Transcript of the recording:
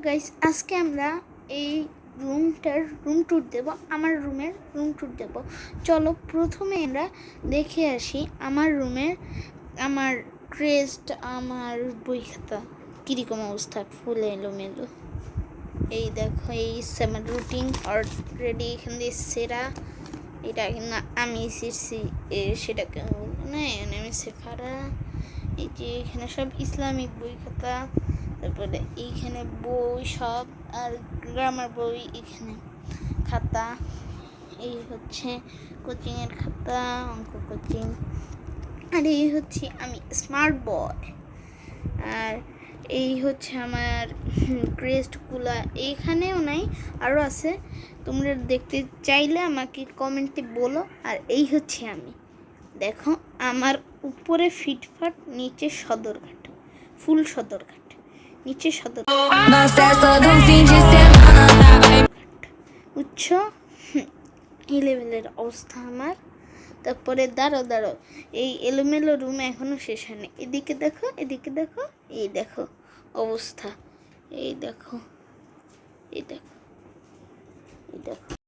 Guys, আজকে আমরা এই রুমটার রুম ট্যুর দেব। আমার রুমের রুম ট্যুর দেব। চলো প্রথমে আমরা দেখে আসি আমার রুমের আমার ড্রেসড, আমার বই খাতা কীরকম অবস্থা, ফুল এলোমেলো। এই দেখো, এই আমার রুটিন অলরেডি এখান দিয়ে সেরা। এটা না আমি এসেছি সেটাকে না আমি সেফারা। এই যে এখানে সব ইসলামিক বই খাতা, তারপরে এইখানে বই সব, আর গ্রামার বই, এখানে খাতা। এই হচ্ছে কোচিংয়ের খাতা, অঙ্ক কোচিং। আর এই হচ্ছে আমি স্মার্ট বয়। আর এই হচ্ছে আমার ক্রেস্টগুলো, এইখানেও নাই, আরও আছে। তোমরা দেখতে চাইলে আমাকে কমেন্টে বলো। আর এই হচ্ছে আমি, দেখো আমার উপরে ফিটফাট, নিচে সদরঘাট, ফুল সদরঘাট, নিচে উচ্চ এই লেভেলের অবস্থা আমার। তারপরে দাঁড়ো, এই এলোমেলো রুম এখনো শেষ হয়নি। এদিকে দেখো, এদিকে দেখো, এই দেখো অবস্থা, এই দেখো, এই দেখো, এই দেখো।